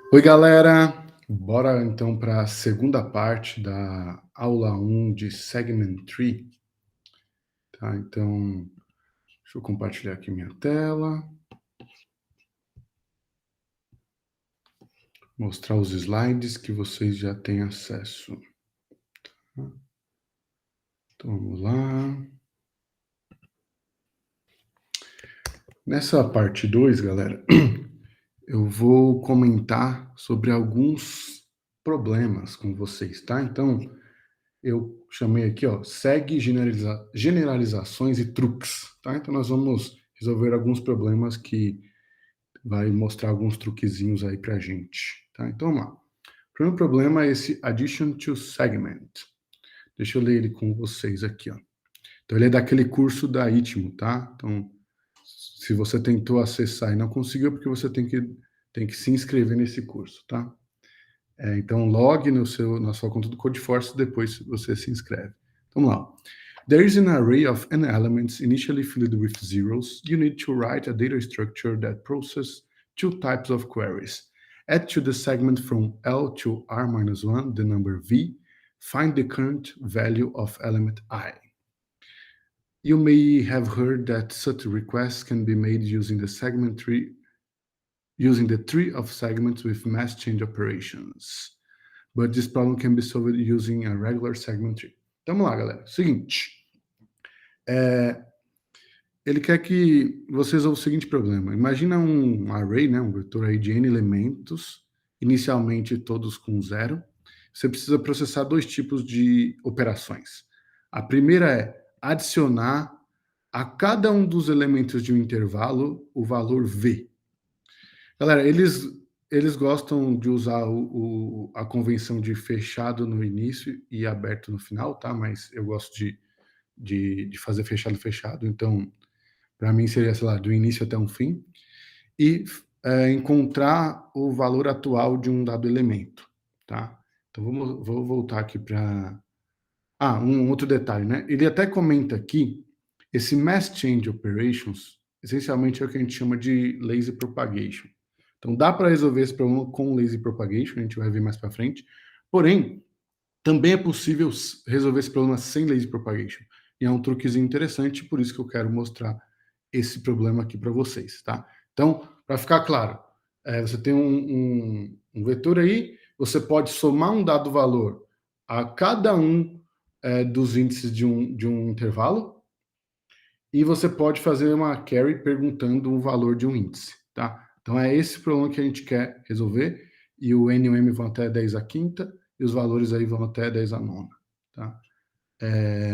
Oi, galera! Bora então para a segunda parte da aula 1 de Segment Tree. Tá, então, deixa eu compartilhar aqui minha tela. Mostrar os slides que vocês já têm acesso. Então, vamos lá. Nessa parte 2, galera, eu vou comentar sobre alguns problemas com vocês, tá? Então, eu chamei aqui, ó, segue generalizações e truques, tá? Então, nós vamos resolver alguns problemas que vai mostrar alguns truquezinhos aí pra gente, tá? Então, vamos lá. O primeiro problema é esse addition to segment. Deixa eu ler ele com vocês aqui, ó. Então, ele é daquele curso da Itmo, tá? Então, se você tentou acessar e não conseguiu, porque você tem que se inscrever nesse curso, tá? Então, log na sua conta do Codeforce, depois você se inscreve. Vamos lá. There is an array of n elements initially filled with zeros. You need to write a data structure that processes two types of queries. Add to the segment from L to R-1 the number V. Find the current value of element I. You may have heard that such requests can be made using the segment tree, using the tree of segments with mass change operations. But this problem can be solved using a regular segment tree. Então, vamos lá, galera. Seguinte. Ele quer que você resolva o seguinte problema. Imagina um array, né, um vetor aí de n elementos, inicialmente todos com zero. Você precisa processar dois tipos de operações. A primeira é adicionar a cada um dos elementos de um intervalo o valor v. Galera, eles gostam de usar a convenção de fechado no início e aberto no final, tá? Mas eu gosto de fazer fechado, então para mim seria, sei lá, do início até um fim, e encontrar o valor atual de um dado elemento, tá? Então vou voltar aqui para... um outro detalhe, né? Ele até comenta aqui, esse Mass Change Operations, essencialmente é o que a gente chama de Lazy Propagation. Então dá para resolver esse problema com Lazy Propagation, a gente vai ver mais para frente, porém, também é possível resolver esse problema sem Lazy Propagation. E é um truquezinho interessante, por isso que eu quero mostrar esse problema aqui para vocês, tá? Então, para ficar claro, você tem um vetor aí, você pode somar um dado valor a cada um dos índices de um intervalo, e você pode fazer uma query perguntando o valor de um índice, tá? Então, é esse problema que a gente quer resolver, e o n e o m vão até 10 a quinta, e os valores aí vão até 10 a nona, tá?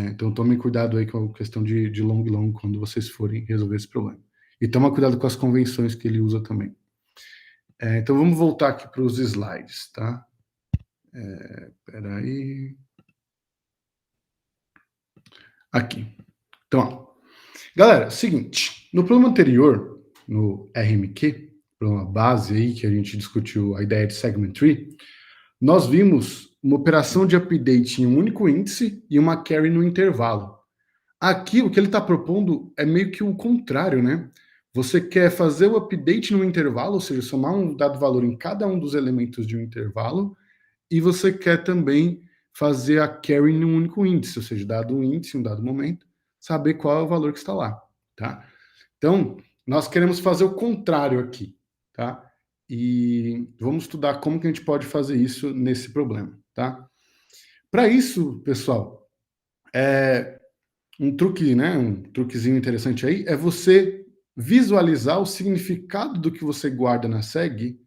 Então, tomem cuidado aí com a questão de long quando vocês forem resolver esse problema. E toma cuidado com as convenções que ele usa também. Então, vamos voltar aqui para os slides, tá? Espera aí. Aqui. Então, ó. Galera, seguinte. No problema anterior, no RMQ, problema base aí, que a gente discutiu a ideia de segment tree, nós vimos uma operação de update em um único índice e uma carry no intervalo. Aqui, o que ele está propondo é meio que o contrário, né? Você quer fazer o update no intervalo, ou seja, somar um dado valor em cada um dos elementos de um intervalo, e você quer também fazer a carry em um único índice, ou seja, dado um índice, um dado momento, saber qual é o valor que está lá, tá? Então, nós queremos fazer o contrário aqui, tá? E vamos estudar como que a gente pode fazer isso nesse problema, tá? Para isso, pessoal, um truque, né, um truquezinho interessante aí, é você visualizar o significado do que você guarda na seg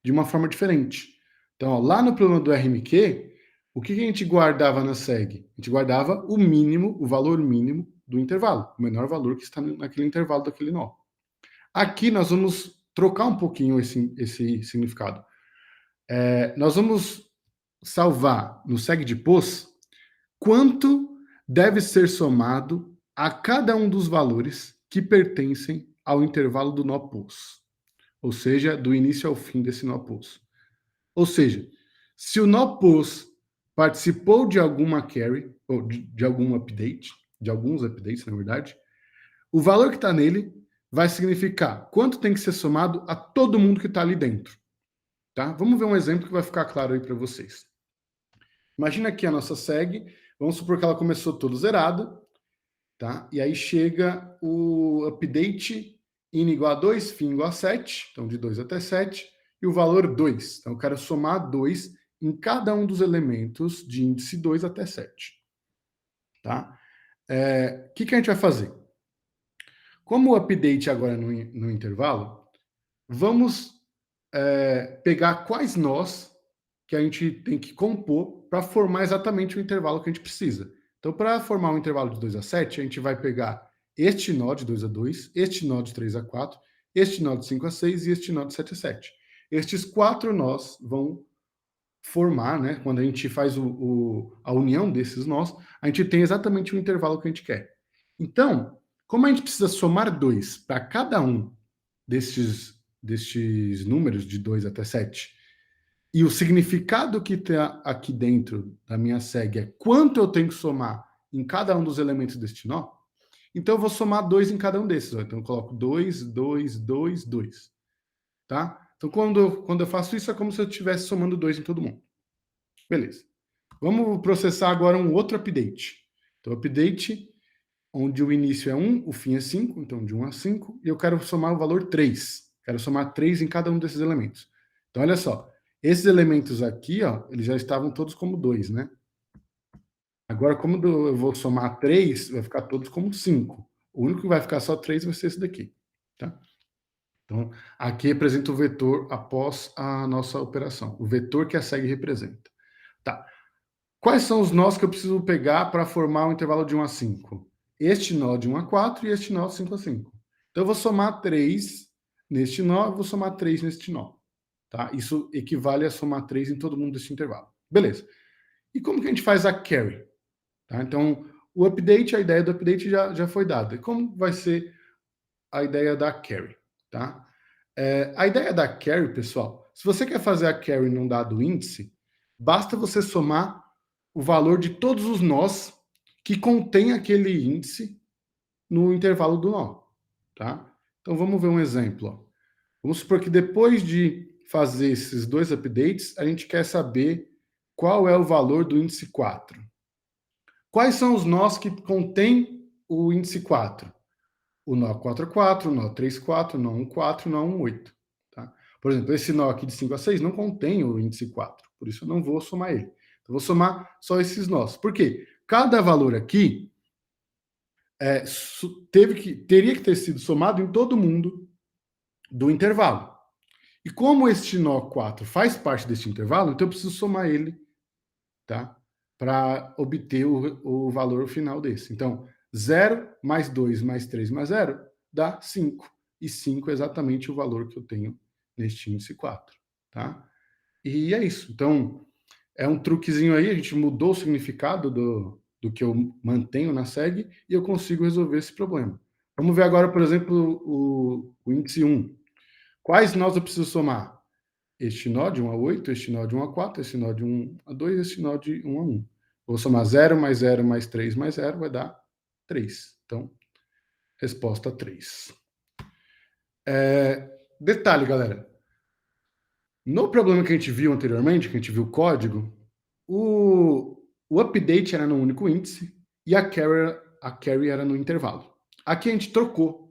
de uma forma diferente. Então, ó, lá no problema do RMQ, o que a gente guardava na seg? A gente guardava o mínimo, o valor mínimo do intervalo, o menor valor que está naquele intervalo daquele nó. Aqui nós vamos trocar um pouquinho esse significado. Nós vamos salvar no seg de pos quanto deve ser somado a cada um dos valores que pertencem ao intervalo do nó pos, ou seja, do início ao fim desse nó pos. Ou seja, se o nó pos participou de alguma carry, ou de algum update, de alguns updates, na verdade, o valor que está nele vai significar quanto tem que ser somado a todo mundo que está ali dentro. tá? Vamos ver um exemplo que vai ficar claro aí para vocês. Imagina aqui a nossa seg, vamos supor que ela começou toda zerada, tá? E aí chega o update in igual a 2, fim igual a 7, então de 2 até 7, e o valor 2. Então eu quero somar 2 em cada um dos elementos de índice 2 até 7. Tá? Que a gente vai fazer? Como o update agora é no intervalo, vamos pegar quais nós que a gente tem que compor para formar exatamente o intervalo que a gente precisa. Então, para formar um intervalo de 2 a 7, a gente vai pegar este nó de 2 a 2, este nó de 3 a 4, este nó de 5 a 6 e este nó de 7 a 7. Estes 4 nós vão formar, né? Quando a gente faz a união desses nós, a gente tem exatamente o intervalo que a gente quer. Então, como a gente precisa somar 2 para cada um destes números de 2 até 7, e o significado que está aqui dentro da minha seg é quanto eu tenho que somar em cada um dos elementos deste nó, então eu vou somar 2 em cada um desses. Ó. Então eu coloco 2, 2, 2, 2. Tá? Então quando eu faço isso é como se eu estivesse somando 2 em todo mundo. Beleza. Vamos processar agora um outro update. Então update onde o início é 1, o fim é 5, então de 1 a 5, e eu quero somar o valor 3. Quero somar 3 em cada um desses elementos. Então, olha só, esses elementos aqui, ó, eles já estavam todos como 2, né? Agora, como eu vou somar 3, vai ficar todos como 5. O único que vai ficar só 3 vai ser esse daqui, tá? Então, aqui representa o vetor após a nossa operação, o vetor que a seg representa. Tá. Quais são os nós que eu preciso pegar para formar um intervalo de 1 a 5? Este nó de 1 a 4 e este nó de 5 a 5. Então, eu vou somar 3 neste nó, eu vou somar 3 neste nó. Tá? Isso equivale a somar 3 em todo mundo desse intervalo. Beleza. E como que a gente faz a carry? Tá? Então, o update, a ideia do update já foi dada. E como vai ser a ideia da carry? Tá? A ideia da carry, pessoal, se você quer fazer a carry num dado índice, basta você somar o valor de todos os nós que contém aquele índice no intervalo do nó, tá? Então vamos ver um exemplo. Ó. Vamos supor que depois de fazer esses dois updates, a gente quer saber qual é o valor do índice 4. Quais são os nós que contêm o índice 4? O nó 4, 4, o nó 3, 4, o nó 1, 4, o nó 1, 8. Tá? Por exemplo, esse nó aqui de 5 a 6 não contém o índice 4, por isso eu não vou somar ele. Eu vou somar só esses nós. Por quê? Cada valor aqui teria que ter sido somado em todo mundo do intervalo. E como este nó 4 faz parte deste intervalo, então eu preciso somar ele, tá? Para obter o valor final desse. Então, 0 mais 2 mais 3 mais 0 dá 5. E 5 é exatamente o valor que eu tenho neste índice 4. Tá? E é isso. Então, é um truquezinho aí, a gente mudou o significado do que eu mantenho na seg e eu consigo resolver esse problema. Vamos ver agora, por exemplo, o índice 1. Quais nós eu preciso somar? Este nó de 1 a 8, este nó de 1 a 4, este nó de 1 a 2, este nó de 1 a 1. Vou somar 0 mais 0 mais 3 mais 0, vai dar 3. Então, resposta 3. Detalhe, galera. No problema que a gente viu anteriormente, que a gente viu o código, o update era no único índice e a carry era no intervalo. Aqui a gente trocou.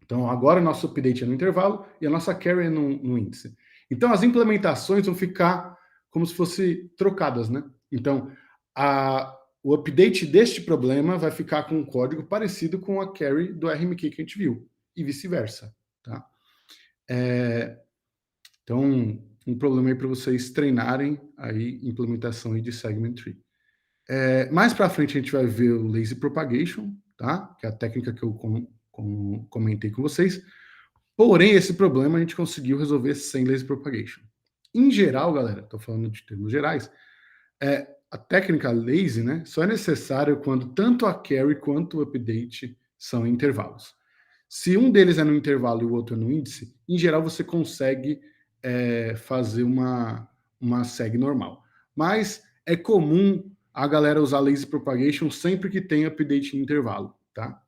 Então, agora nosso update é no intervalo e a nossa carry é no índice. Então, as implementações vão ficar como se fossem trocadas, né? Então, o update deste problema vai ficar com um código parecido com a carry do RMQ que a gente viu, e vice-versa, tá? Então, um problema aí para vocês treinarem aí implementação aí de segment tree. Mais para frente a gente vai ver o lazy propagation, tá? Que é a técnica que eu comentei com vocês. Porém, esse problema a gente conseguiu resolver sem lazy propagation. Em geral, galera, estou falando de termos gerais, a técnica lazy, né, só é necessária quando tanto a carry quanto o update são em intervalos. Se um deles é no intervalo e o outro é no índice, em geral você consegue fazer uma seg normal. Mas é comum a galera usar lazy propagation sempre que tem update em intervalo, tá?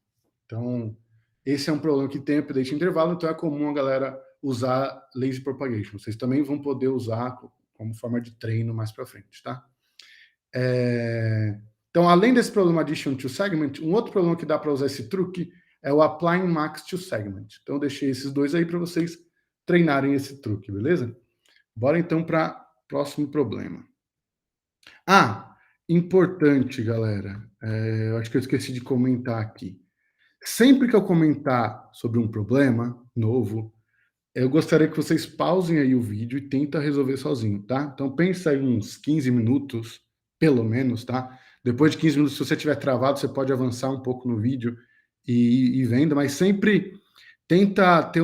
Então, esse é um problema que tem update em intervalo, então é comum a galera usar lazy propagation. Vocês também vão poder usar como forma de treino mais para frente, tá? Então, além desse problema addition to segment, um outro problema que dá para usar esse truque é o applying max to segment. Então, eu deixei esses dois aí para vocês treinarem esse truque, beleza? Bora então para o próximo problema. Importante, galera. Eu acho que eu esqueci de comentar aqui. Sempre que eu comentar sobre um problema novo, eu gostaria que vocês pausem aí o vídeo e tentem resolver sozinho, tá? Então pensa aí uns 15 minutos, pelo menos, tá? Depois de 15 minutos, se você estiver travado, você pode avançar um pouco no vídeo e ir vendo, mas sempre tenta ter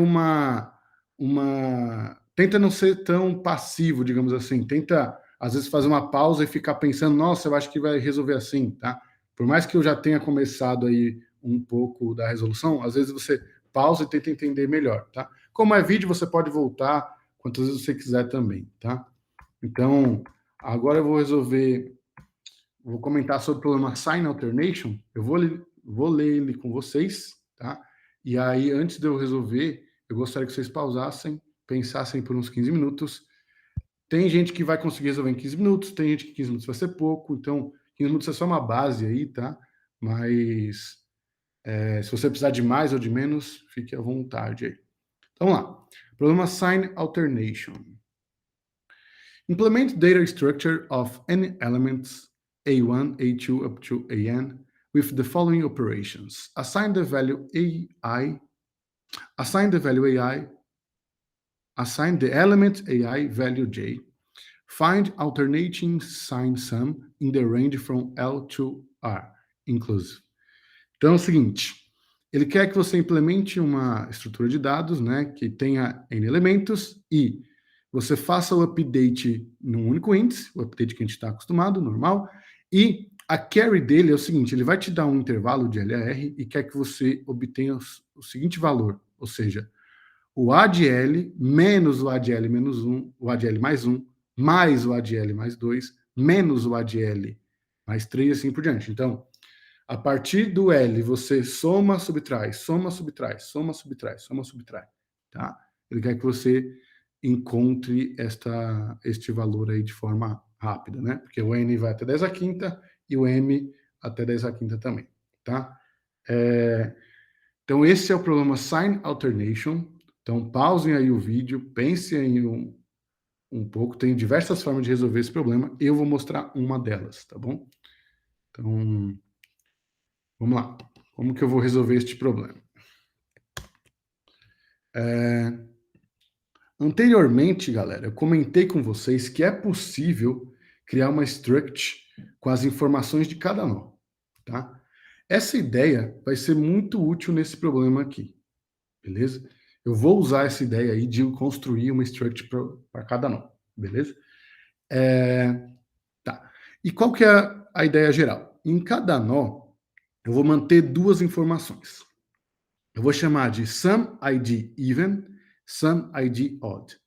tenta não ser tão passivo, digamos assim. Tenta, às vezes, fazer uma pausa e ficar pensando, nossa, eu acho que vai resolver assim, tá? Por mais que eu já tenha começado aí um pouco da resolução, às vezes você pausa e tenta entender melhor, tá? Como é vídeo, você pode voltar quantas vezes você quiser também, tá? Então, agora eu vou comentar sobre o problema sign alternation. Eu vou ler ele com vocês, tá? E aí, antes de eu resolver, eu gostaria que vocês pausassem, pensassem por uns 15 minutos. Tem gente que vai conseguir resolver em 15 minutos, tem gente que 15 minutos vai ser pouco, então 15 minutos é só uma base aí, tá? Mas se você precisar de mais ou de menos, fique à vontade aí. Então, vamos lá. Problema sign alternation. Implement data structure of n elements A1, A2 up to AN with the following operations. Assign the value AI, assign the element AI value J, find alternating sign sum in the range from L to R, inclusive. Então é o seguinte, ele quer que você implemente uma estrutura de dados, né, que tenha N elementos e você faça o update num único índice, o update que a gente está acostumado, normal, e a carry dele é o seguinte, ele vai te dar um intervalo de LAR e quer que você obtenha o seguinte valor, ou seja, o A de L menos o A de L menos 1, o A de L mais 1, mais o A de L mais 2, menos o A de L mais 3 e assim por diante. Então, a partir do L, você soma, subtrai, soma, subtrai, soma, subtrai, soma, subtrai, tá? Ele quer que você encontre este valor aí de forma rápida, né? Porque o N vai até 10 à quinta e o M até 10 à quinta também, tá? Então, esse é o problema sign alternation. Então, pausem aí o vídeo, pensem aí um pouco. Tem diversas formas de resolver esse problema. Eu vou mostrar uma delas, tá bom? Então, vamos lá. Como que eu vou resolver este problema? Anteriormente, galera, eu comentei com vocês que é possível criar uma struct com as informações de cada nó, tá? Essa ideia vai ser muito útil nesse problema aqui, beleza? Eu vou usar essa ideia aí de construir uma struct para cada nó, beleza? Tá. E qual que é a ideia geral? Em cada nó, eu vou manter duas informações. Eu vou chamar de sum ID even, sum ID odd.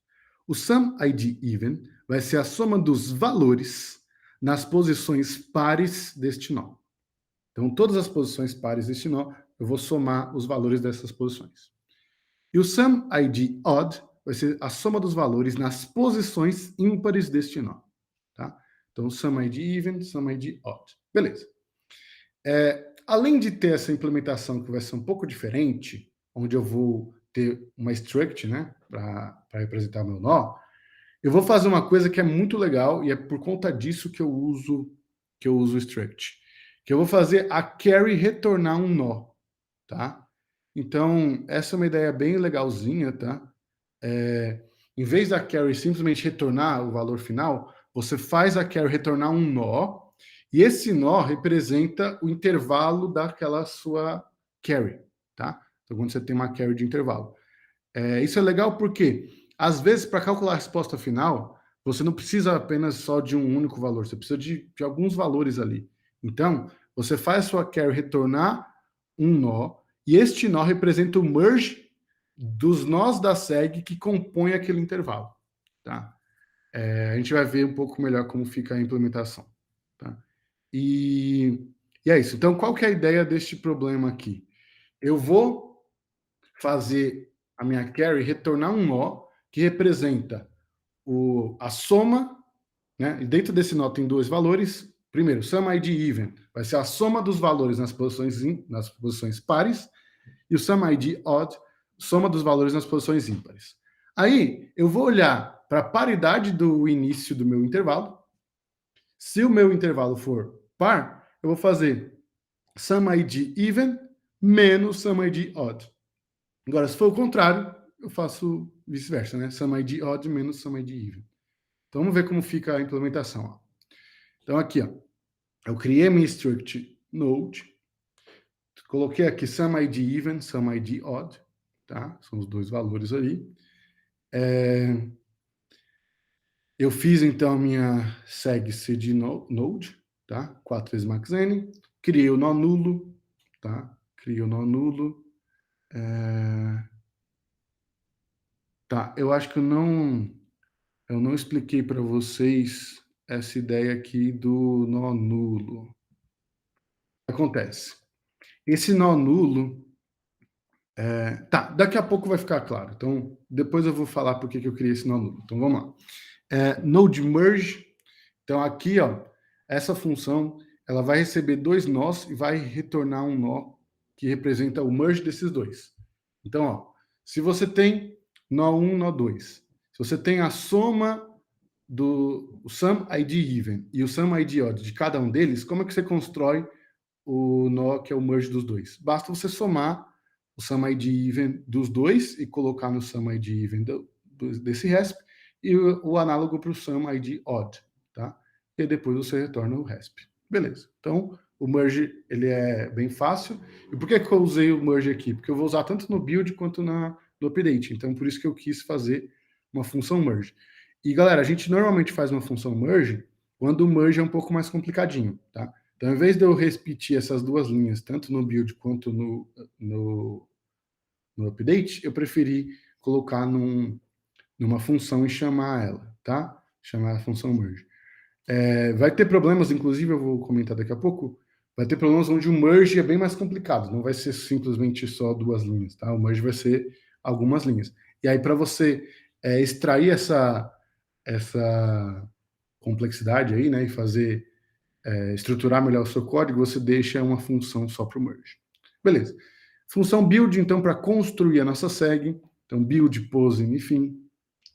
O sum ID even vai ser a soma dos valores nas posições pares deste nó. Então, todas as posições pares deste nó, eu vou somar os valores dessas posições. E o sum ID odd vai ser a soma dos valores nas posições ímpares deste nó. Tá? Então, sum ID even, sum ID odd. Beleza. Além de ter essa implementação que vai ser um pouco diferente, onde eu vou ter uma struct, né, para representar meu nó, eu vou fazer uma coisa que é muito legal e é por conta disso que eu uso o struct, que eu vou fazer a carry retornar um nó, tá? Então, essa é uma ideia bem legalzinha, tá? Em vez da carry simplesmente retornar o valor final, você faz a carry retornar um nó, e esse nó representa o intervalo daquela sua carry, tá? Então, quando você tem uma carry de intervalo. Isso é legal porque, às vezes, para calcular a resposta final, você não precisa apenas só de um único valor, você precisa de alguns valores ali. Então, você faz a sua carry retornar um nó, e este nó representa o merge dos nós da SEG que compõem aquele intervalo, tá? A gente vai ver um pouco melhor como fica a implementação, tá? E é isso. Então, qual que é a ideia deste problema aqui? Eu vou fazer a minha carry, retornar um nó que representa a soma, né? E dentro desse nó tem dois valores. Primeiro, sum ID even vai ser a soma dos valores nas posições pares, e o sum ID odd, soma dos valores nas posições ímpares. Aí, eu vou olhar para a paridade do início do meu intervalo. Se o meu intervalo for par, eu vou fazer sum ID even menos sum ID odd. Agora, se for o contrário, eu faço vice-versa, né? Sum ID odd menos sum ID even. Então, vamos ver como fica a implementação. Ó. Então, aqui, ó, eu criei minha struct node, coloquei aqui sum ID even, sum ID odd, tá? São os dois valores ali. Eu fiz, então, minha seg cd node, tá? 4 vezes max n, criei o nó nulo, tá? Criei o nó nulo. Tá, eu acho que eu não expliquei para vocês essa ideia aqui do nó nulo. Acontece. Esse nó nulo, tá, daqui a pouco vai ficar claro. Então, depois eu vou falar por que eu criei esse nó nulo. Então, vamos lá. Node merge. Então, aqui, ó, essa função, ela vai receber dois nós e vai retornar um nó que representa o merge desses dois. Então, ó, se você tem nó 1, nó 2, se você tem a soma do sum ID even e o sum ID odd de cada um deles, como é que você constrói o nó que é o merge dos dois? Basta você somar o sum ID even dos dois e colocar no sum ID even desse resp e o análogo para o sum ID odd, tá? E depois você retorna o resp. Beleza. Então, o merge, ele é bem fácil. E por que eu usei o merge aqui? Porque eu vou usar tanto no build quanto no update. Então, por isso que eu quis fazer uma função merge. E, galera, a gente normalmente faz uma função merge quando o merge é um pouco mais complicadinho, tá? Então, ao invés de eu repetir essas duas linhas, tanto no build quanto no update, eu preferi colocar numa função e chamar ela, tá? Chamar a função merge. Vai ter problemas, inclusive, eu vou comentar daqui a pouco, vai ter problemas onde o merge é bem mais complicado, não vai ser simplesmente só duas linhas, tá? O merge vai ser algumas linhas. E aí, para você extrair essa complexidade aí, né, e fazer estruturar melhor o seu código, você deixa uma função só para o merge. Beleza. Função build, então, para construir a nossa seg. Então, build, pose, enfim.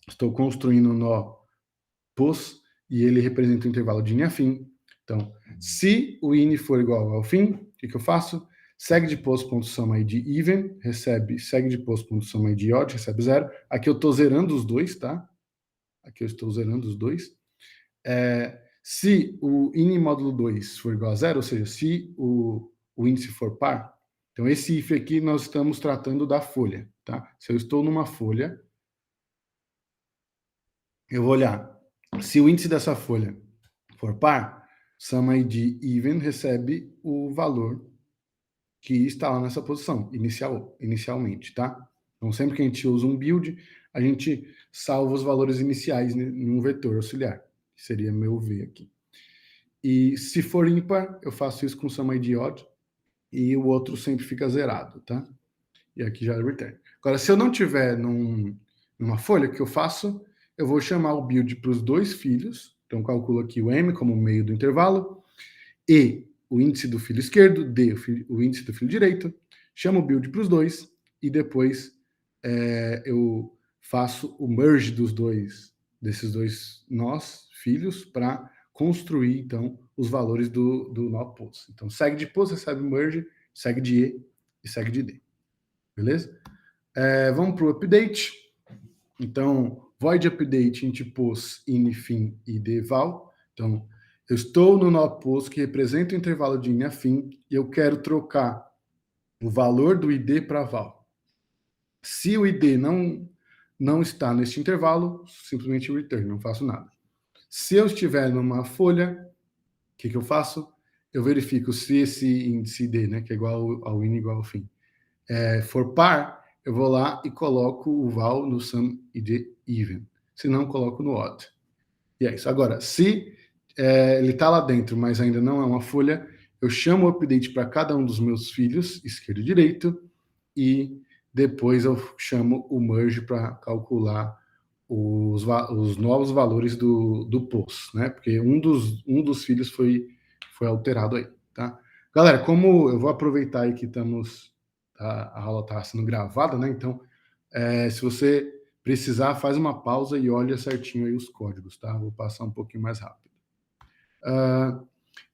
Estou construindo o nó pos e ele representa o intervalo de in a fim. Então, se o in for igual ao fim, o que eu faço? Seg de pos.sumId even recebe seg de pos.sumId odd, recebe 0. Aqui eu estou zerando os dois, tá? Aqui eu estou zerando os dois. Se o in módulo 2 for igual a 0, ou seja, se o índice for par, então esse if aqui nós estamos tratando da folha, tá? Se eu estou numa folha, eu vou olhar. Se o índice dessa folha for par, SumID even recebe o valor que está lá nessa posição, inicialmente, tá? Então, sempre que a gente usa um build, a gente salva os valores iniciais em um vetor auxiliar, que seria meu V aqui. E se for ímpar, eu faço isso com SumID odd, e o outro sempre fica zerado, tá? E aqui já é return. Agora, se eu não tiver numa folha, o que eu faço? Eu vou chamar o build para os dois filhos, então calculo aqui o m como meio do intervalo, e o índice do filho esquerdo, d o índice do filho direito, chamo o build para os dois, e depois eu faço o merge desses dois nós, filhos, para construir, então, os valores do nó pos. Então, seg de pos recebe merge, seg de e e seg de d. Beleza? Vamos para o update. Então, void update int pos in fim e deval. Então, eu estou no nó pos que representa o intervalo de in a fim e eu quero trocar o valor do id para val. Se o id não está neste intervalo, simplesmente return, não faço nada. Se eu estiver numa folha, o que eu faço? Eu verifico se esse índice id, né, que é igual ao in igual ao fim, for par, eu vou lá e coloco o val no sum id even. Se não, coloco no odd. E é isso. Agora, se ele está lá dentro, mas ainda não é uma folha, eu chamo o update para cada um dos meus filhos, esquerdo e direito, e depois eu chamo o merge para calcular os novos valores do POS, né? Porque um dos filhos foi alterado aí, tá? Galera, como eu vou aproveitar aí que a aula está sendo gravada, né? Então, se você precisar, faz uma pausa e olha certinho aí os códigos, tá? Vou passar um pouquinho mais rápido.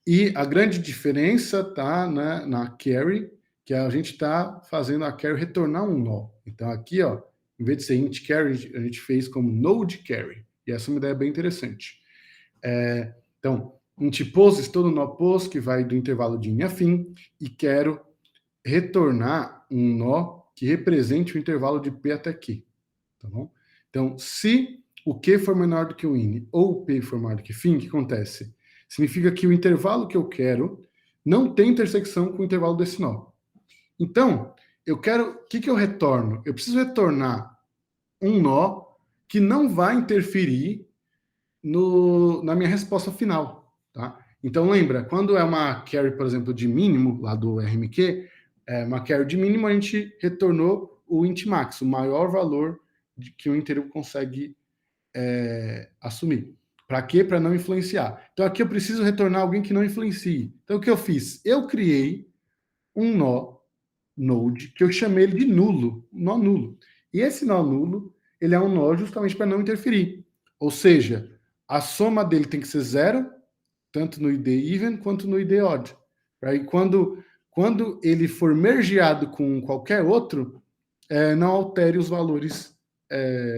E a grande diferença tá, né, na carry, que a gente está fazendo a carry retornar um nó. Então aqui, ó, em vez de ser int carry, a gente fez como node carry. E essa é uma ideia bem interessante. Então, int pos, estou no nó pos, que vai do intervalo de in a fim, e quero retornar um nó que represente o intervalo de p até q. Tá bom? Então, se o q for menor do que o in ou o p for maior do que fim, o que acontece? Significa que o intervalo que eu quero não tem intersecção com o intervalo desse nó. Então, o que eu retorno? Eu preciso retornar um nó que não vai interferir na minha resposta final, tá? Então, lembra, quando é uma carry, por exemplo, de mínimo, lá do RMQ, uma carry de mínimo, a gente retornou o int max, o maior valor que o inteiro consegue assumir. Para quê? Para não influenciar. Então, aqui eu preciso retornar alguém que não influencie. Então, o que eu fiz? Eu criei um nó node que eu chamei ele de nulo, nó nulo. E esse nó nulo, ele é um nó justamente para não interferir. Ou seja, a soma dele tem que ser zero, tanto no id even quanto no id odd. Aí quando ele for mergeado com qualquer outro, não altere os valores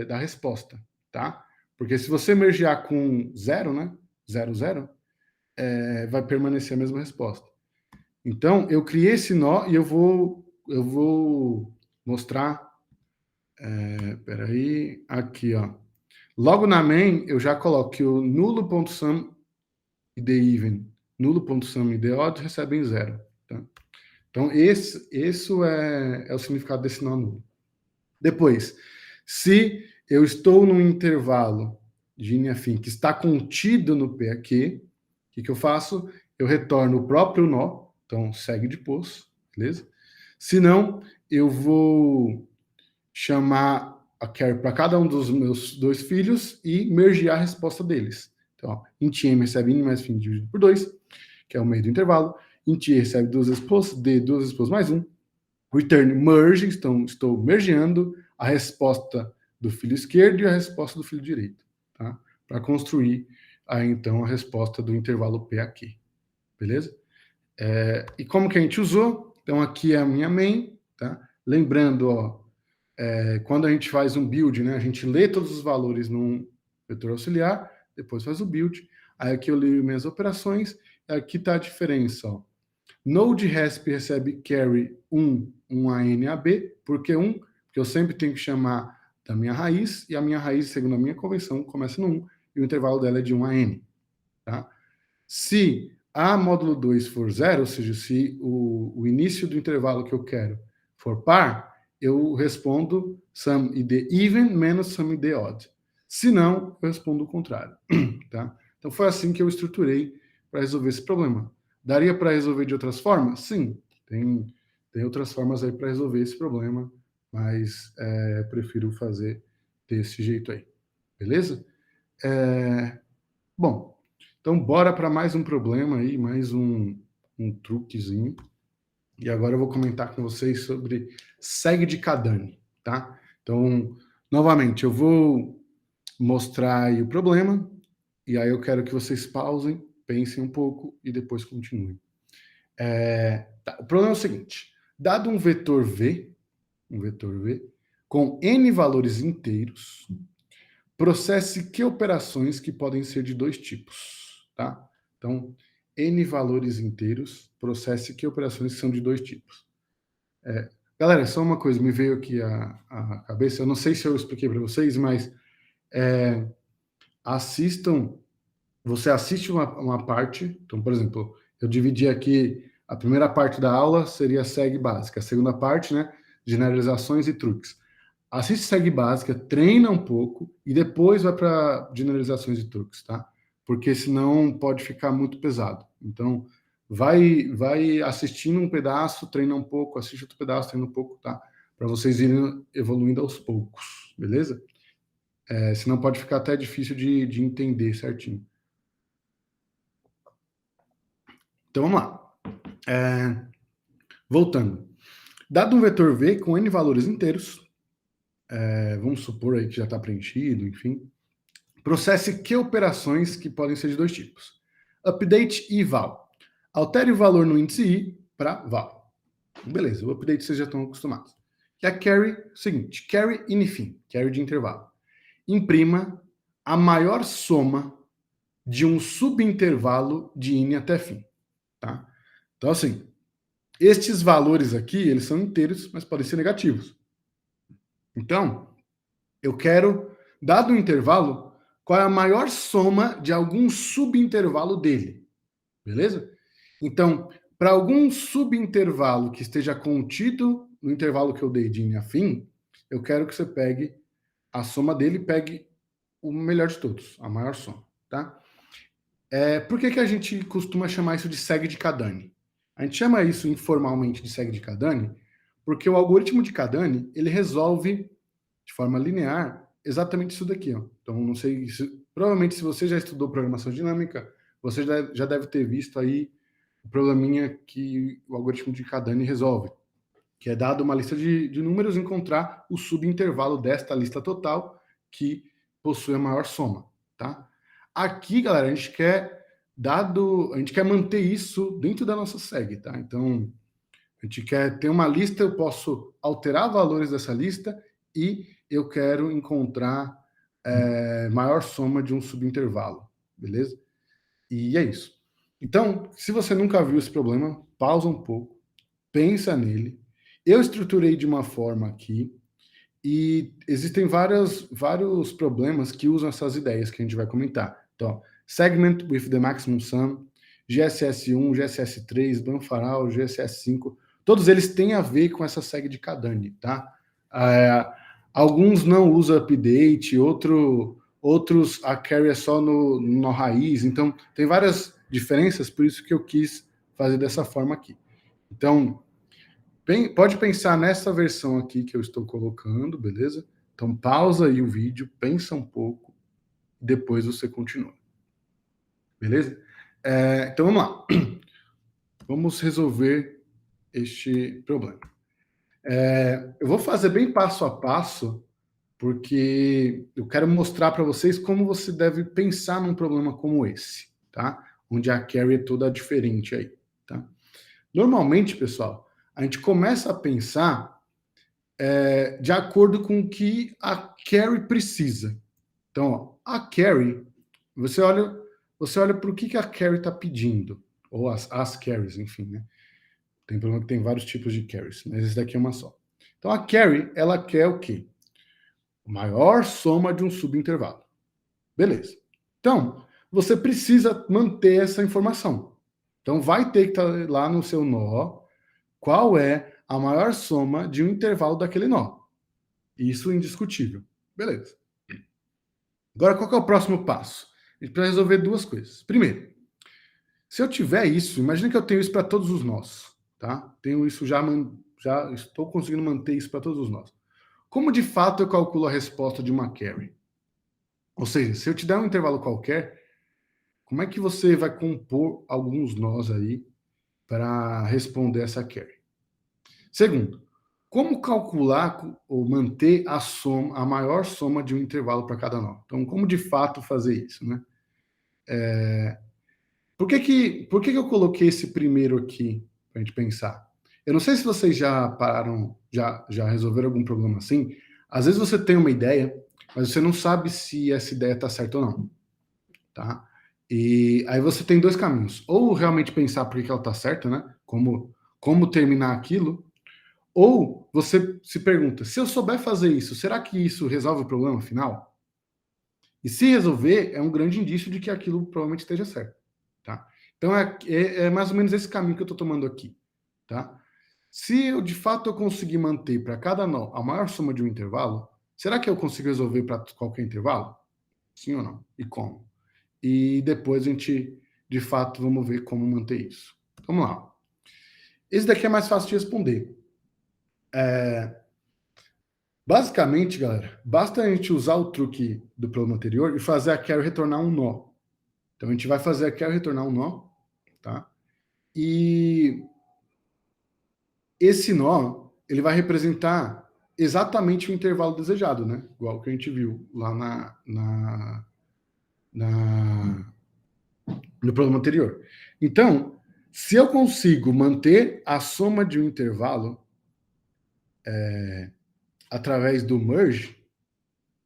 da resposta, tá? Porque se você mergear com zero, né? 0, 0, vai permanecer a mesma resposta. Então, eu criei esse nó e eu vou mostrar. Peraí, aqui, ó. Logo na main, eu já coloco que o nulo.sum id even, nulo.sum id odd recebem zero. Tá? Então, esse é o significado desse nó nulo. Depois, se eu estou num intervalo de in afim que está contido no P aqui, o que eu faço? Eu retorno o próprio nó, então segue de pos, beleza? Se não, eu vou chamar a carry para cada um dos meus dois filhos e mergear a resposta deles. Então, ó, int m recebe in mais fim dividido por 2, que é o meio do intervalo. Int e recebe 2 vezes pos, d 2 vezes pos mais 1. Return merge, então estou mergeando a resposta do filho esquerdo e a resposta do filho direito, tá? Para construir aí então a resposta do intervalo P aqui, beleza? E como que a gente usou? Então aqui é a minha main, tá? Lembrando, ó, quando a gente faz um build, né, a gente lê todos os valores num vetor auxiliar, depois faz o build, aí aqui eu leio minhas operações, e aqui está a diferença, ó. Node resp recebe carry 1 ANAB, por que 1? Porque eu sempre tenho que chamar da minha raiz, e a minha raiz, segundo a minha convenção, começa no 1, e o intervalo dela é de 1 a n. Tá? Se a módulo 2 for 0, ou seja, se o início do intervalo que eu quero for par, eu respondo sum id even menos sum id odd. Se não, eu respondo o contrário. Tá? Então foi assim que eu estruturei para resolver esse problema. Daria para resolver de outras formas? Sim, tem outras formas aí para resolver esse problema, mas prefiro fazer desse jeito aí. Beleza? Bom, então bora para mais um problema aí, mais um truquezinho. E agora eu vou comentar com vocês sobre segue de Kadani, tá? Então, novamente, eu vou mostrar aí o problema, e aí eu quero que vocês pausem, pensem um pouco e depois continuem. O problema é o seguinte: dado um vetor V, com n valores inteiros, processe que operações que podem ser de dois tipos, tá? Então, n valores inteiros, processe que operações que são de dois tipos. Galera, só uma coisa me veio aqui à cabeça, eu não sei se eu expliquei para vocês, mas você assiste uma parte, então, por exemplo, eu dividi aqui, a primeira parte da aula seria a SEG básica, a segunda parte, né, generalizações e truques. Assiste SEG básica, treina um pouco e depois vai para generalizações e truques, tá? Porque senão pode ficar muito pesado. Então, vai assistindo um pedaço, treina um pouco, assiste outro pedaço, treina um pouco, tá? para vocês irem evoluindo aos poucos, beleza? Senão pode ficar até difícil de entender certinho. Então vamos lá. Voltando. Dado um vetor V com N valores inteiros, vamos supor aí que já está preenchido, enfim, processe que operações que podem ser de dois tipos. Update e val. Altere o valor no índice I para val. Beleza, o update vocês já estão acostumados. E a carry, seguinte, carry inifin, carry de intervalo. Imprima a maior soma de um subintervalo de in até fim. Tá? Então, assim, estes valores aqui, eles são inteiros, mas podem ser negativos. Então, eu quero, dado o intervalo, qual é a maior soma de algum subintervalo dele. Beleza? Então, para algum subintervalo que esteja contido no intervalo que eu dei de in a fim, eu quero que você pegue a soma dele e pegue o melhor de todos, a maior soma. Tá? Por que a gente costuma chamar isso de segue de Kadani? A gente chama isso informalmente de segue de Kadani porque o algoritmo de Kadani, ele resolve de forma linear exatamente isso daqui. Ó. Então, não sei, provavelmente se você já estudou programação dinâmica, você já deve ter visto aí o probleminha que o algoritmo de Kadani resolve, que é dado uma lista de números, encontrar o subintervalo desta lista total que possui a maior soma. Tá? Aqui, galera, a gente quer manter isso dentro da nossa SEG, tá? Então, a gente quer ter uma lista, eu posso alterar valores dessa lista e eu quero encontrar maior soma de um subintervalo, beleza? E é isso. Então, se você nunca viu esse problema, pausa um pouco, pensa nele. Eu estruturei de uma forma aqui e existem vários problemas que usam essas ideias que a gente vai comentar. Então, segment with the maximum sum, GSS1, GSS3, Banfaral, GSS5, todos eles têm a ver com essa segue de Kadani, tá? Alguns não usam update, outros a carry é só no raiz, então tem várias diferenças, por isso que eu quis fazer dessa forma aqui. Então, pode pensar nessa versão aqui que eu estou colocando, beleza? Então pausa aí o vídeo, pensa um pouco, depois você continua. Beleza? Então vamos lá. Vamos resolver este problema. Eu vou fazer bem passo a passo, porque eu quero mostrar para vocês como você deve pensar num problema como esse, tá? Onde a carry é toda diferente aí, tá? Normalmente, pessoal, a gente começa a pensar de acordo com o que a carry precisa. Então, ó, a carry, você olha para o que a carry está pedindo, ou as carries, enfim, né? Tem problema que tem vários tipos de carries, mas esse daqui é uma só. Então, a carry, ela quer o quê? Maior soma de um subintervalo. Beleza. Então, você precisa manter essa informação. Então, vai ter que estar lá no seu nó qual é a maior soma de um intervalo daquele nó. Isso é indiscutível. Beleza. Agora, qual que é o próximo passo? A gente precisa resolver duas coisas. Primeiro, se eu tiver isso, imagina que eu tenho isso para todos os nós, tá? Tenho isso já estou conseguindo manter isso para todos os nós. Como de fato eu calculo a resposta de uma carry? Ou seja, se eu te der um intervalo qualquer, como é que você vai compor alguns nós aí para responder essa carry? Segundo, como calcular ou manter a maior soma de um intervalo para cada nó? Então, como de fato fazer isso, né? Por que eu coloquei esse primeiro aqui para a gente pensar? Eu não sei se vocês já pararam, já resolveram algum problema assim. Às vezes você tem uma ideia, mas você não sabe se essa ideia está certa ou não, tá? E aí você tem dois caminhos. Ou realmente pensar por que ela está certa, né? Como terminar aquilo. Ou você se pergunta, se eu souber fazer isso, será que isso resolve o problema final? E se resolver, é um grande indício de que aquilo provavelmente esteja certo, tá? Então é mais ou menos esse caminho que eu estou tomando aqui, tá? Se eu de fato eu conseguir manter para cada nó a maior soma de um intervalo, será que eu consigo resolver para qualquer intervalo? Sim ou não? E como? E depois a gente, de fato, vamos ver como manter isso. Vamos lá. Esse daqui é mais fácil de responder. Basicamente, galera, basta a gente usar o truque do problema anterior e fazer a carry retornar um nó. Então, a gente vai fazer a carry retornar um nó, tá? E esse nó, ele vai representar exatamente o intervalo desejado, né? Igual que a gente viu lá no problema anterior. Então, se eu consigo manter a soma de um intervalo através do merge,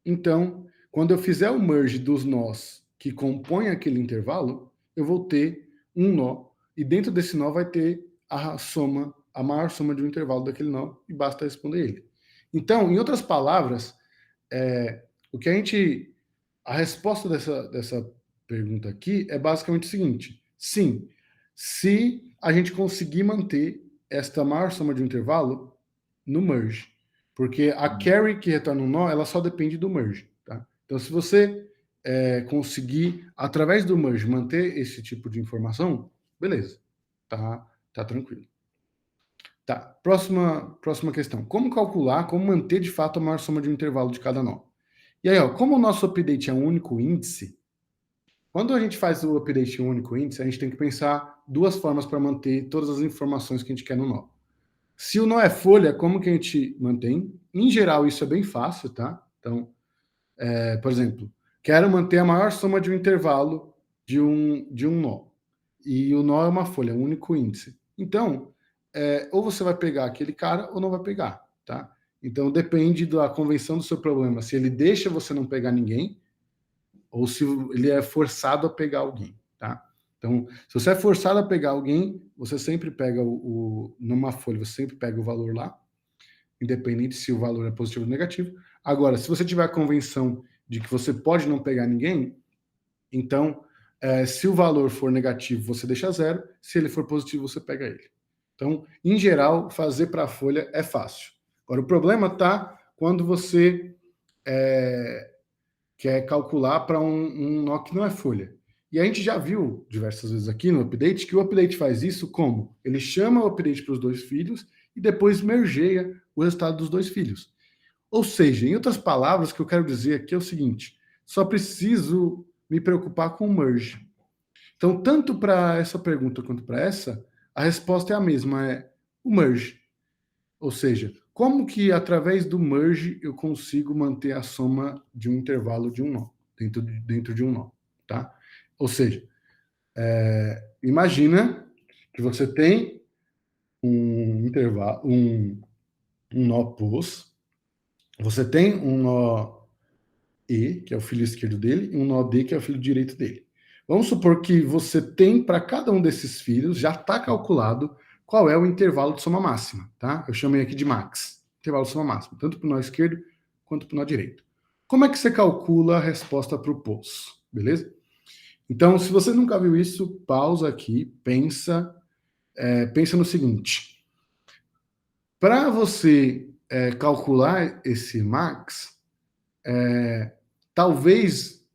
então, quando eu fizer o merge dos nós que compõem aquele intervalo, eu vou ter um nó, e dentro desse nó vai ter a soma, a maior soma de um intervalo daquele nó, e basta responder ele. Então, em outras palavras, o que a resposta dessa pergunta aqui é basicamente o seguinte: sim, se a gente conseguir manter esta maior soma de um intervalo no merge, porque a carry que retorna um nó, ela só depende do merge, tá? Então, se você conseguir, através do merge, manter esse tipo de informação, beleza, tá tranquilo. Tá, próxima questão. Como calcular, como manter de fato a maior soma de um intervalo de cada nó? E aí, ó, como o nosso update é um único índice, quando a gente faz o update em um único índice, a gente tem que pensar duas formas para manter todas as informações que a gente quer no nó. Se o nó é folha, como que a gente mantém? Em geral, isso é bem fácil, tá? Então, por exemplo, quero manter a maior soma de um intervalo de um nó. E o nó é uma folha, é um único índice. Então, ou você vai pegar aquele cara ou não vai pegar, tá? Então, depende da convenção do seu problema, se ele deixa você não pegar ninguém ou se ele é forçado a pegar alguém, tá? Então, se você é forçado a pegar alguém, você sempre pega numa folha, você sempre pega o valor lá, independente se o valor é positivo ou negativo. Agora, se você tiver a convenção de que você pode não pegar ninguém, então, se o valor for negativo, você deixa zero, se ele for positivo, você pega ele. Então, em geral, fazer para a folha é fácil. Agora, o problema está quando você quer calcular para um nó que não é folha. E a gente já viu diversas vezes aqui no update que o update faz isso como? Ele chama o update para os dois filhos e depois mergeia o resultado dos dois filhos. Ou seja, em outras palavras, o que eu quero dizer aqui é o seguinte: só preciso me preocupar com o merge. Então, tanto para essa pergunta quanto para essa, a resposta é a mesma, é o merge. Ou seja, como que através do merge eu consigo manter a soma de um intervalo de um nó, dentro de um nó, tá? Ou seja, imagina que você tem um intervalo, um nó pos, você tem um nó E, que é o filho esquerdo dele, e um nó D, que é o filho direito dele. Vamos supor que você tem para cada um desses filhos, já está calculado qual é o intervalo de soma máxima, tá? Eu chamei aqui de max, intervalo de soma máxima, tanto para o nó esquerdo quanto para o nó direito. Como é que você calcula a resposta para o pos? Beleza? Então, se você nunca viu isso, pausa aqui, pensa no seguinte: para você calcular esse max, talvez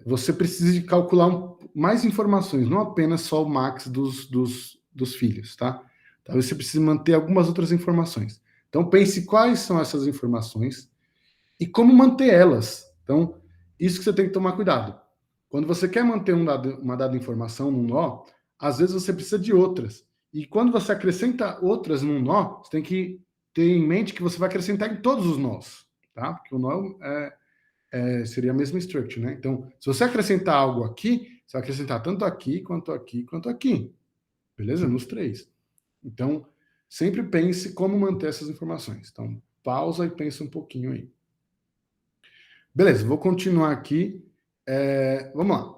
você precise calcular mais informações, não apenas só o max dos filhos, tá? Talvez você precise manter algumas outras informações. Então, pense quais são essas informações e como manter elas. Então, isso que você tem que tomar cuidado. Quando você quer manter uma dada informação num nó, às vezes você precisa de outras. E quando você acrescenta outras num nó, você tem que ter em mente que você vai acrescentar em todos os nós, tá? Porque o nó seria a mesma structure, né? Então, se você acrescentar algo aqui, você vai acrescentar tanto aqui, quanto aqui, quanto aqui. Beleza? Nos três. Então, sempre pense como manter essas informações. Então, pausa e pensa um pouquinho aí. Beleza, vou continuar aqui. Vamos lá.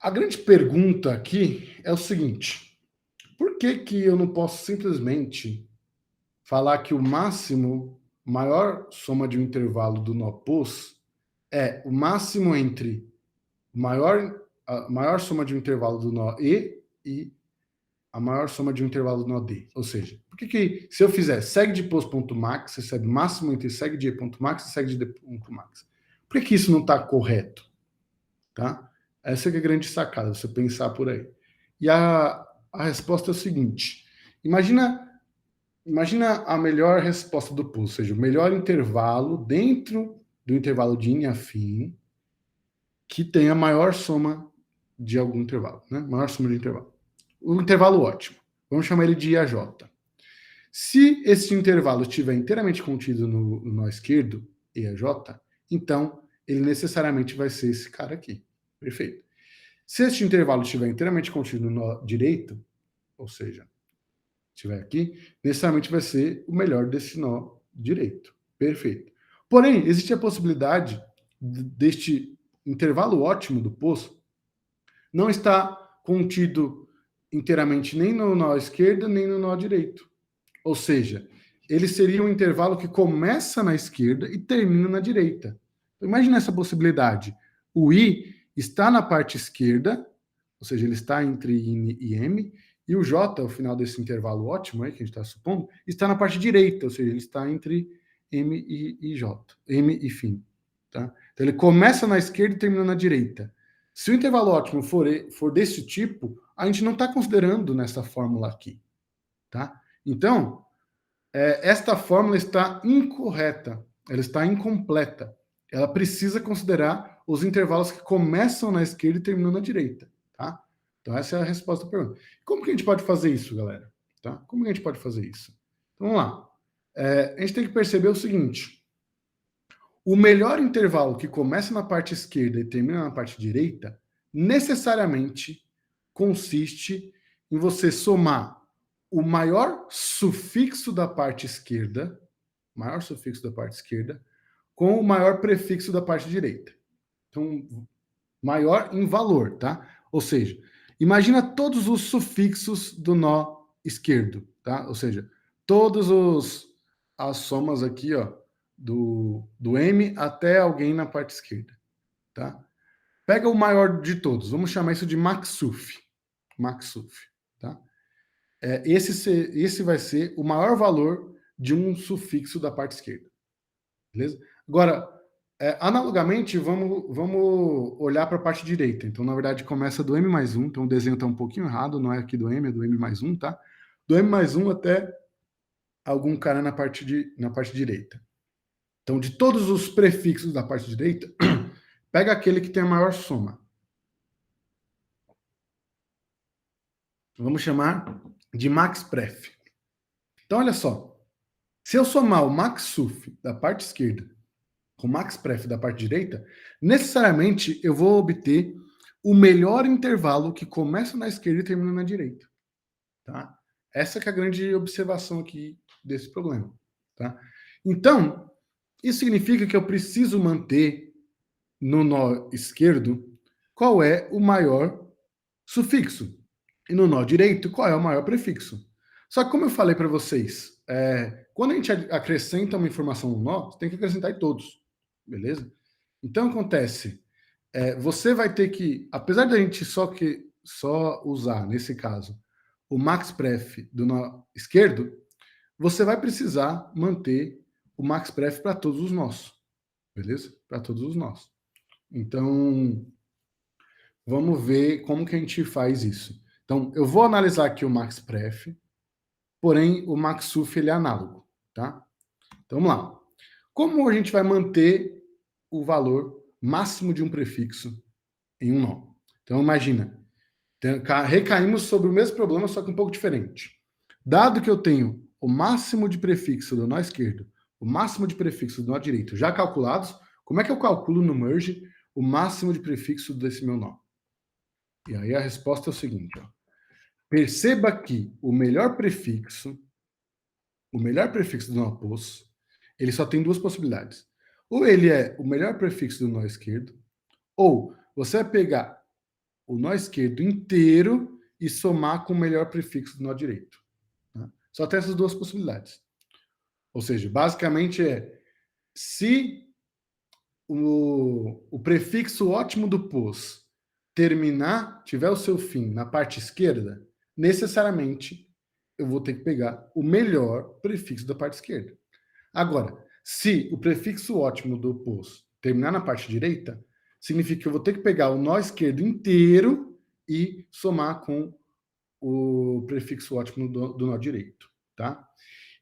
A grande pergunta aqui é o seguinte: por que eu não posso simplesmente falar que o máximo, maior soma de um intervalo do nó pos é o máximo entre a maior soma de um intervalo do nó e a maior soma de um intervalo do nó D? Ou seja, por que se eu fizer segue de pos.max, recebe máximo entre segue de e.max e segue de d.max? Por que isso não está correto? Tá? Essa é a grande sacada, você pensar por aí. E a resposta é o seguinte: imagina Imagina a melhor resposta do pulso, ou seja, o melhor intervalo dentro do intervalo de in afim que tem a maior soma de algum intervalo, né? Maior soma de intervalo. O intervalo ótimo. Vamos chamar ele de IAJ. Se esse intervalo estiver inteiramente contido no nó esquerdo, EAJ, então ele necessariamente vai ser esse cara aqui. Perfeito. Se este intervalo estiver inteiramente contido no nó direito, ou seja, estiver aqui, necessariamente vai ser o melhor desse nó direito. Perfeito. Porém, existe a possibilidade deste intervalo ótimo do poço não estar contido inteiramente nem no nó esquerdo, nem no nó direito. Ou seja, ele seria um intervalo que começa na esquerda e termina na direita. Então, imagine essa possibilidade. O I está na parte esquerda, ou seja, ele está entre IN e M, e o J, ao final desse intervalo ótimo aí, que a gente está supondo, está na parte direita, ou seja, ele está entre M e J, M e fim. Tá? Então ele começa na esquerda e termina na direita. Se o intervalo ótimo for desse tipo, a gente não está considerando nessa fórmula aqui. Tá? Então, esta fórmula está incorreta, ela está incompleta. Ela precisa considerar os intervalos que começam na esquerda e terminam na direita. Tá? Então, essa é a resposta à pergunta. Como que a gente pode fazer isso, galera? Tá? Como que a gente pode fazer isso? Então, vamos lá. A gente tem que perceber o seguinte: o melhor intervalo que começa na parte esquerda e termina na parte direita, necessariamente consiste em você somar o maior sufixo da parte esquerda, com o maior prefixo da parte direita. Então, maior em valor, tá? Ou seja, imagina todos os sufixos do nó esquerdo, tá? Ou seja, todas as somas aqui, ó, do M até alguém na parte esquerda, tá? Pega o maior de todos, vamos chamar isso de maxsuf, tá? Esse vai ser o maior valor de um sufixo da parte esquerda, beleza? Agora, analogamente, vamos olhar para a parte direita. Então, na verdade, começa do M mais 1, então o desenho está um pouquinho errado, não é aqui do M, é do M mais 1, tá? Do M mais 1 até algum cara na parte direita. Então, de todos os prefixos da parte direita, pega aquele que tem a maior soma. Vamos chamar de maxpref. Então, olha só. Se eu somar o maxsuf da parte esquerda com o maxpref da parte direita, necessariamente eu vou obter o melhor intervalo que começa na esquerda e termina na direita. Tá? Essa que é a grande observação aqui desse problema. Tá? Então, isso significa que eu preciso manter no nó esquerdo qual é o maior sufixo. E no nó direito, qual é o maior prefixo. Só que como eu falei para vocês, quando a gente acrescenta uma informação no nó, você tem que acrescentar em todos. Beleza? Então acontece, você vai ter que, apesar da gente só usar, nesse caso, o maxpref do nó esquerdo, você vai precisar manter o maxpref para todos os nós. Beleza? Para todos os nós. Então, vamos ver como que a gente faz isso. Então, eu vou analisar aqui o maxpref, porém o maxsuf ele é análogo, tá? Então, vamos lá. Como a gente vai manter o valor máximo de um prefixo em um nó? Então, imagina, recaímos sobre o mesmo problema, só que um pouco diferente. Dado que eu tenho o máximo de prefixo do nó esquerdo, o máximo de prefixo do nó direito já calculados, como é que eu calculo no merge o máximo de prefixo desse meu nó? E aí a resposta é o seguinte, ó. Perceba que o melhor prefixo do nó oposto, ele só tem duas possibilidades. Ou ele é o melhor prefixo do nó esquerdo, ou você vai pegar o nó esquerdo inteiro e somar com o melhor prefixo do nó direito. Tá? Só tem essas duas possibilidades. Ou seja, basicamente se o prefixo ótimo do pos tiver o seu fim na parte esquerda, necessariamente eu vou ter que pegar o melhor prefixo da parte esquerda. Agora, se o prefixo ótimo do pos terminar na parte direita, significa que eu vou ter que pegar o nó esquerdo inteiro e somar com o prefixo ótimo do nó direito, tá?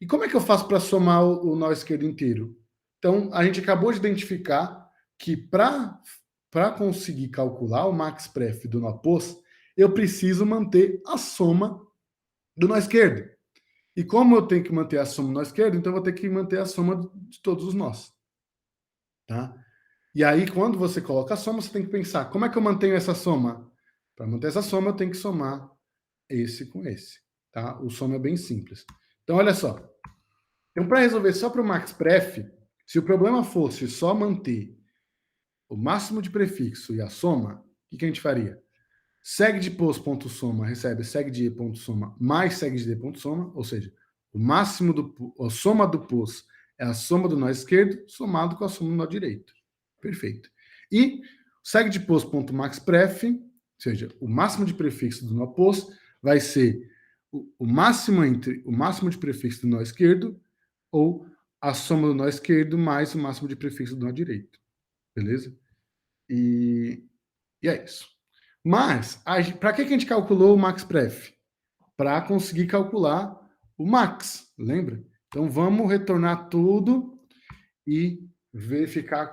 E como é que eu faço para somar o nó esquerdo inteiro? Então, a gente acabou de identificar que para conseguir calcular o max_pref do nó oposto, eu preciso manter a soma do nó esquerdo. E como eu tenho que manter a soma do nó esquerdo, então eu vou ter que manter a soma de todos os nós. Tá? E aí, quando você coloca a soma, você tem que pensar, como é que eu mantenho essa soma? Para manter essa soma, eu tenho que somar esse com esse. Tá? O soma é bem simples. Então, olha só. Então, para resolver só para o max_pref, se o problema fosse só manter o máximo de prefixo e a soma, o que a gente faria? Seg de pos.soma recebe seg de e.soma mais seg de d.soma, ou seja, o máximo a soma do pos é a soma do nó esquerdo somado com a soma do nó direito. Perfeito. E seg de pos.maxpref, ou seja, o máximo de prefixo do nó pos vai ser o máximo entre o máximo de prefixo do nó esquerdo ou a soma do nó esquerdo mais o máximo de prefixo do nó direito. Beleza? E é isso. Mas, para que a gente calculou o max_pref? Para conseguir calcular o max, lembra? Então, vamos retornar tudo e verificar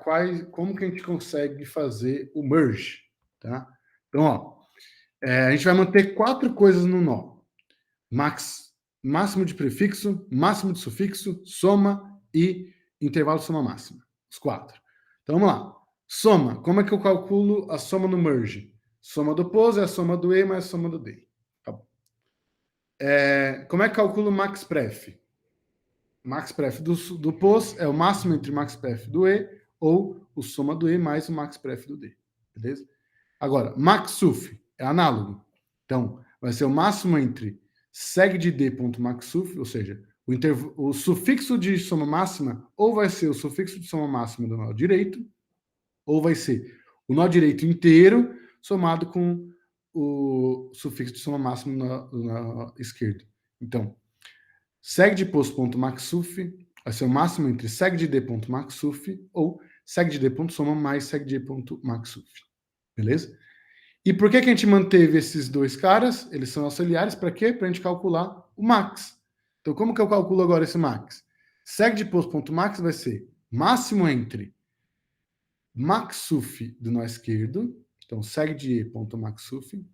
como que a gente consegue fazer o merge, tá? Então, ó, a gente vai manter 4 coisas no nó. Máximo de prefixo, máximo de sufixo, soma e intervalo de soma máxima. Os 4. Então, vamos lá. Soma. Como é que eu calculo a soma no merge? Soma do pos é a soma do e mais a soma do d. Tá bom. Como é que calculo o max_pref? Max_pref do pos é o máximo entre max_pref do e ou o soma do e mais o max_pref do d. Beleza? Agora, max_suf é análogo. Então, vai ser o máximo entre seg de d.maxsuf, ou seja, o sufixo de soma máxima, ou vai ser o sufixo de soma máxima do nó direito, ou vai ser o nó direito inteiro somado com o sufixo de soma máxima do nó esquerdo. Então, seg de pos.maxsuf vai ser o máximo entre seg de d.maxsuf ou seg de d.soma mais seg de d.maxsuf. Beleza? E por que a gente manteve esses dois caras? Eles são auxiliares para quê? Para a gente calcular o max. Então, como que eu calculo agora esse max? Seg de pos.max vai ser máximo entre maxsuf do nó esquerdo, então seg de e.maxsuf,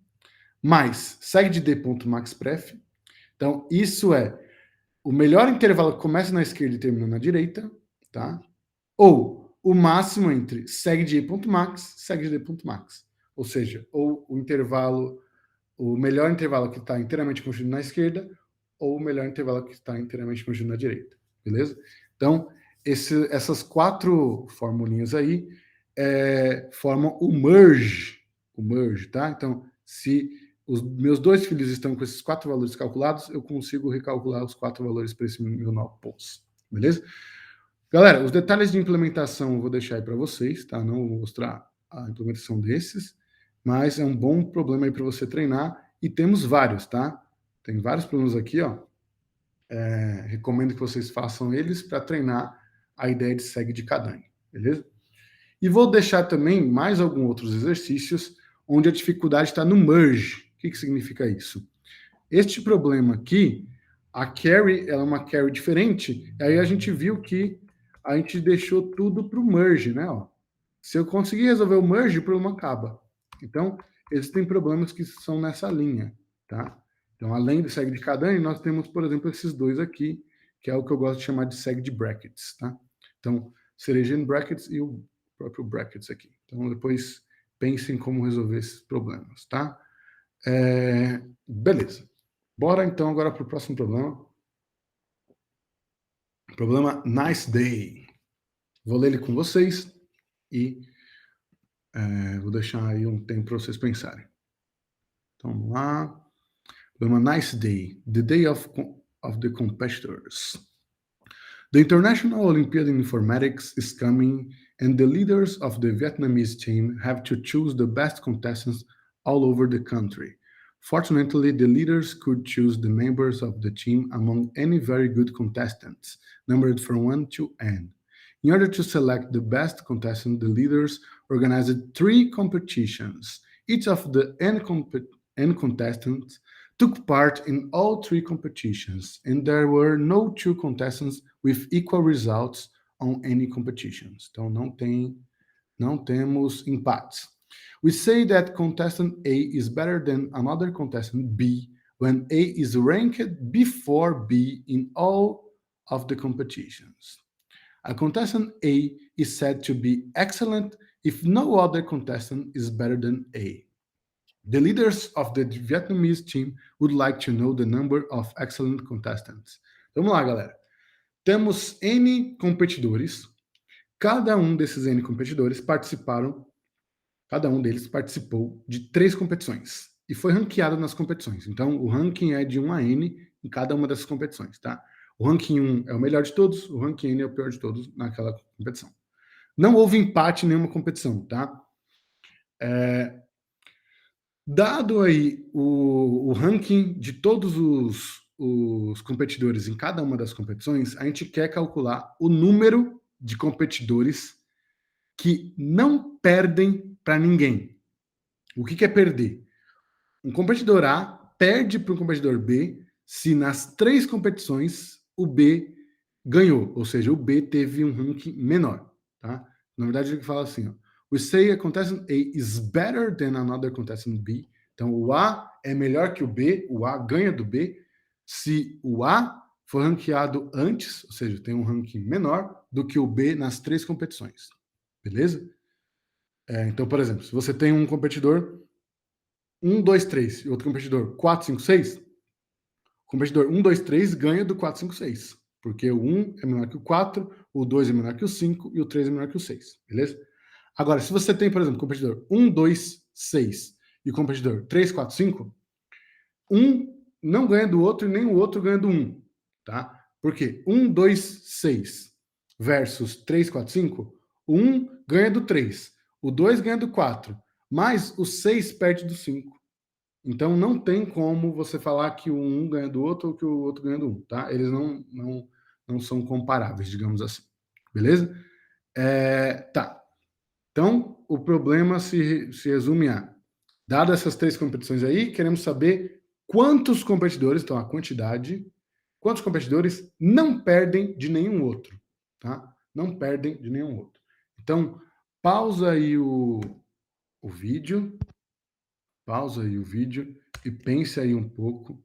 mais seg de d.maxpref. Então, isso é o melhor intervalo que começa na esquerda e termina na direita, tá? Ou o máximo entre seg de e.max, seg de d.max. Ou seja, ou o melhor intervalo que está inteiramente constituído na esquerda, ou o melhor intervalo que está inteiramente constituído na direita. Beleza? Então, essas 4 formulinhas aí formam o merge. O merge, tá? Então, se os meus 2 filhos estão com esses 4 valores calculados, eu consigo recalcular os 4 valores para esse meu nó pos. Beleza? Galera, os detalhes de implementação eu vou deixar aí para vocês, tá? Não vou mostrar a implementação desses, mas é um bom problema aí para você treinar, e temos vários, tá? Tem vários problemas aqui, ó. Recomendo que vocês façam eles para treinar a ideia de seg de Kadani, beleza? E vou deixar também mais alguns outros exercícios onde a dificuldade está no merge. O que significa isso? Este problema aqui, a carry, ela é uma carry diferente, aí a gente viu que a gente deixou tudo para o merge, né? Ó. Se eu conseguir resolver o merge, o problema acaba. Então, existem problemas que são nessa linha, tá? Então, além do seg de Kadani, nós temos, por exemplo, esses dois aqui, que é o que eu gosto de chamar de seg de brackets, tá? Então, Ceregian brackets e o próprio brackets aqui. Então, depois pensem como resolver esses problemas, tá? Beleza. Bora, então, agora para o próximo problema. Problema Nice Day. Vou ler ele com vocês e vou deixar aí um tempo para vocês pensarem. Então, vamos lá. Problema Nice Day. The Day of the Competitors. The International Olympiad in Informatics is coming, and the leaders of the Vietnamese team have to choose the best contestants all over the country. Fortunately, the leaders could choose the members of the team among any very good contestants, numbered from 1 to n. In order to select the best contestant, the leaders organized 3 competitions. Each of the n contestants took part in all 3 competitions, and there were no 2 contestants with equal results on any competitions. Então, não temos empates. We say that contestant A is better than another contestant B when A is ranked before B in all of the competitions. A contestant A is said to be excellent if no other contestant is better than A. The leaders of the Vietnamese team would like to know the number of excellent contestants. Vamos lá, galera. Temos N competidores. Cada um desses N competidores cada um deles participou de 3 competições e foi ranqueado nas competições. Então, o ranking é de 1 a N em cada uma dessas competições, tá? O ranking 1 é o melhor de todos, o ranking N é o pior de todos naquela competição. Não houve empate em nenhuma competição, tá? Dado aí o ranking de todos os competidores em cada uma das competições, a gente quer calcular o número de competidores que não perdem para ninguém. O que é perder? Um competidor A perde para um competidor B se nas 3 competições o B ganhou, ou seja, o B teve um ranking menor, tá? Na verdade, ele fala assim, ó, we say a contestant A is better than another contestant B. Então, o A é melhor que o B, o A ganha do B, se o A for ranqueado antes, ou seja, tem um ranking menor do que o B nas 3 competições. Beleza? Então, por exemplo, se você tem um competidor 1, 2, 3 e outro competidor 4, 5, 6, o competidor 1, 2, 3 ganha do 4, 5, 6. Porque o 1 é menor que o 4, o 2 é menor que o 5 e o 3 é menor que o 6. Beleza? Agora, se você tem, por exemplo, competidor 1, 2, 6 e competidor 3, 4, 5, um não ganha do outro e nem o outro ganha do 1. Tá? Por quê? 1, 2, 6 versus 3, 4, 5, o 1 ganha do 3, o 2 ganha do 4, mas o 6 perde do 5. Então, não tem como você falar que o 1 ganha do outro ou que o outro ganha do 1, tá? Eles não são comparáveis, digamos assim. Beleza? Tá. Então, o problema se resume a, dadas essas 3 competições aí, queremos saber quantos competidores, então a quantidade, quantos competidores não perdem de nenhum outro, tá? Não perdem de nenhum outro. Então, pausa aí o vídeo e pense aí um pouco,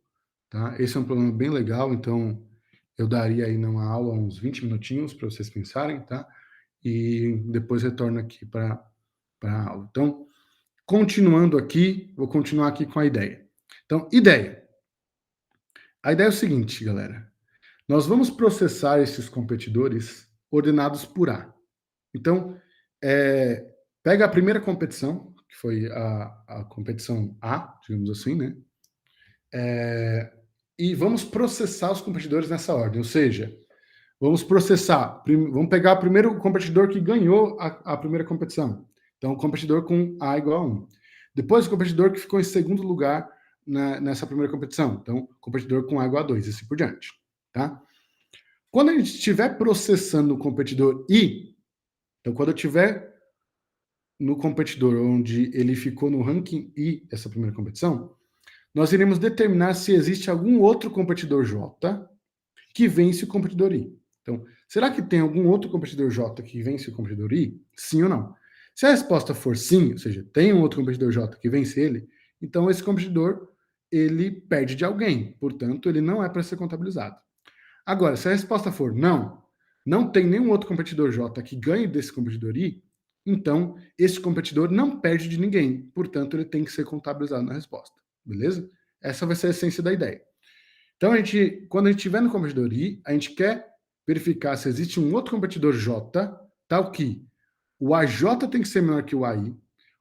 tá? Esse é um problema bem legal, então eu daria aí numa aula uns 20 minutinhos para vocês pensarem, tá? E depois retorno aqui para a aula. Então, continuando aqui, vou continuar aqui com a ideia. Então, ideia. A ideia é o seguinte, galera. Nós vamos processar esses competidores ordenados por A. Então, pega a primeira competição, que foi a competição A, digamos assim, né? E vamos processar os competidores nessa ordem, ou seja, vamos pegar o primeiro competidor que ganhou a primeira competição. Então, o competidor com A igual a 1. Depois, o competidor que ficou em segundo lugar nessa primeira competição. Então, competidor com A igual a 2, e assim por diante. Tá? Quando a gente estiver processando o competidor I, então, quando eu estiver no competidor onde ele ficou no ranking I, essa primeira competição, nós iremos determinar se existe algum outro competidor J que vence o competidor I. Então, será que tem algum outro competidor J que vence o competidor I? Sim ou não? Se a resposta for sim, ou seja, tem um outro competidor J que vence ele, então esse competidor ele perde de alguém, portanto, ele não é para ser contabilizado. Agora, se a resposta for não tem nenhum outro competidor J que ganhe desse competidor I, então esse competidor não perde de ninguém, portanto, ele tem que ser contabilizado na resposta. Beleza? Essa vai ser a essência da ideia. Então, quando a gente estiver no competidor I, a gente quer verificar se existe um outro competidor J, tal que o AJ tem que ser menor que o AI,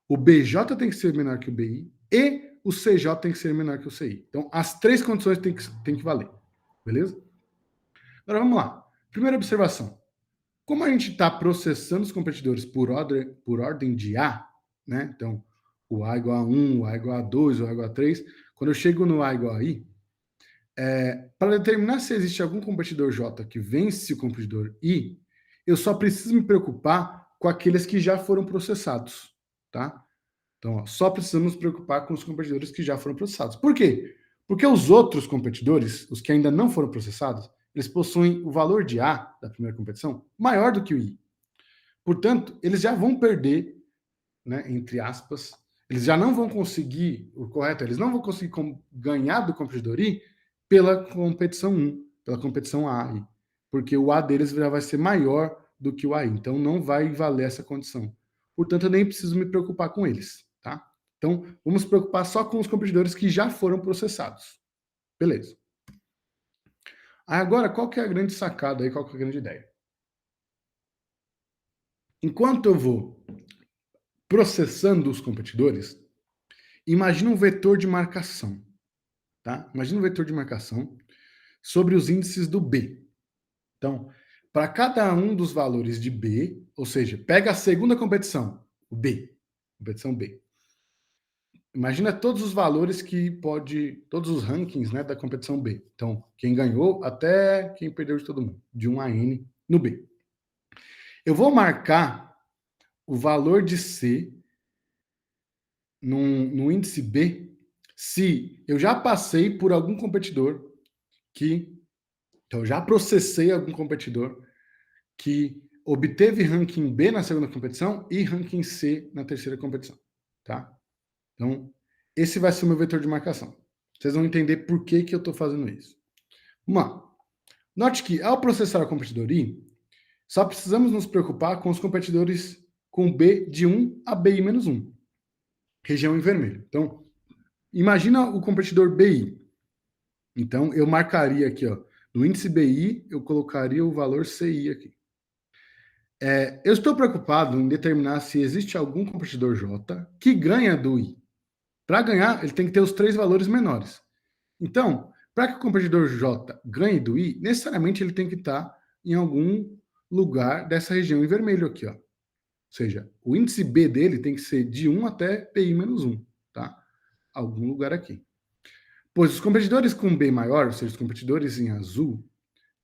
o BJ tem que ser menor que o BI e o CJ tem que ser menor que o CI. Então, as 3 condições têm que valer. Beleza? Agora, vamos lá. Primeira observação. Como a gente está processando os competidores por ordem de A, né? Então, o A igual a 1, o A igual a 2, o A igual a 3. Quando eu chego no A igual a I, para determinar se existe algum competidor J que vence o competidor I, eu só preciso me preocupar com aqueles que já foram processados, tá? Então, só precisamos nos preocupar com os competidores que já foram processados. Por quê? Porque os outros competidores, os que ainda não foram processados, eles possuem o valor de A da primeira competição maior do que o I. Portanto, eles já vão perder, né, entre aspas, eles já não vão conseguir, o correto, eles não vão conseguir ganhar do competidor I pela competição 1, pela competição A, porque o A deles já vai ser maior do que o AI, então não vai valer essa condição. Portanto, eu nem preciso me preocupar com eles, tá? Então, vamos se preocupar só com os competidores que já foram processados. Beleza. Agora, qual que é a grande sacada aí, qual que é a grande ideia? Enquanto eu vou processando os competidores, imagina um vetor de marcação, tá? Imagina um vetor de marcação sobre os índices do B. Então, para cada um dos valores de B, ou seja, pega a segunda competição, o B, competição B. Imagina todos os valores que todos os rankings, né, da competição B. Então, quem ganhou até quem perdeu de todo mundo, de 1 a N no B. Eu vou marcar o valor de C no índice B se eu já passei por algum competidor então eu já processei algum competidor que obteve ranking B na segunda competição e ranking C na terceira competição, tá? Então, esse vai ser o meu vetor de marcação. Vocês vão entender por que eu estou fazendo isso. Vamos lá. Note que, ao processar a competidor I, só precisamos nos preocupar com os competidores com B de 1 a BI-1, região em vermelho. Então, imagina o competidor BI. Então, eu marcaria aqui, ó, no índice BI, eu colocaria o valor CI aqui. Eu estou preocupado em determinar se existe algum competidor J que ganha do I. Para ganhar, ele tem que ter os 3 valores menores. Então, para que o competidor J ganhe do I, necessariamente ele tem que estar em algum lugar dessa região em vermelho aqui, ó. Ou seja, o índice B dele tem que ser de 1 até PI-1, tá? Algum lugar aqui. Pois os competidores com B maior, ou seja, os competidores em azul,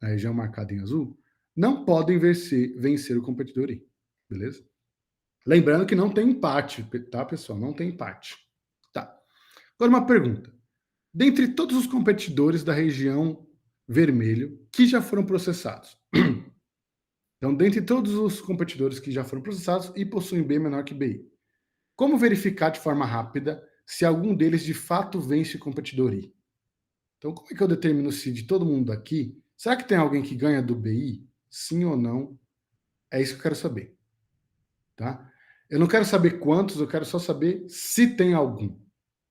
na região marcada em azul, não podem vencer o competidor I, beleza? Lembrando que não tem empate, tá, pessoal? Não tem empate. Tá. Agora uma pergunta. Dentre todos os competidores da região vermelho que já foram processados, então, dentre todos os competidores que já foram processados e possuem B menor que BI, como verificar de forma rápida se algum deles de fato vence o competidor I? Então, como é que eu determino se de todo mundo aqui, será que tem alguém que ganha do BI? Sim ou não? É isso que eu quero saber, tá? Eu não quero saber quantos, eu quero só saber se tem algum.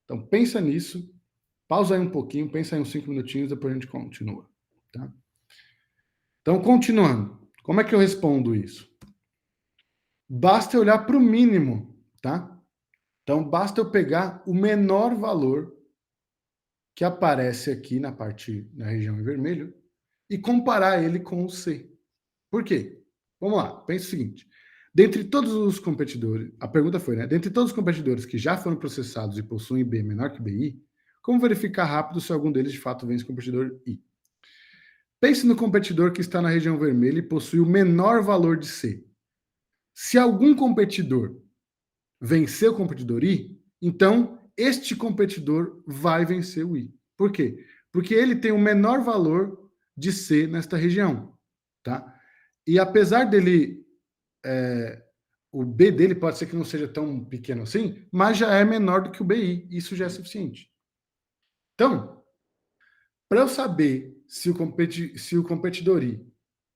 Então, pensa nisso, pausa aí um pouquinho, pensa aí uns 5 minutinhos, depois a gente continua, tá? Então, continuando, como é que eu respondo isso? Basta eu olhar para o mínimo, tá? Então, basta eu pegar o menor valor que aparece aqui na região em vermelho e comparar ele com o C. Por quê? Vamos lá, pense o seguinte. Dentre todos os competidores, a pergunta foi, né? Dentre todos os competidores que já foram processados e possuem B menor que BI, como verificar rápido se algum deles de fato vence o competidor I? Pense no competidor que está na região vermelha e possui o menor valor de C. Se algum competidor vencer o competidor I, então este competidor vai vencer o I. Por quê? Porque ele tem o menor valor de C nesta região, tá? E apesar dele, o B dele pode ser que não seja tão pequeno assim, mas já é menor do que o BI, isso já é suficiente. Então, para eu saber se o competidor I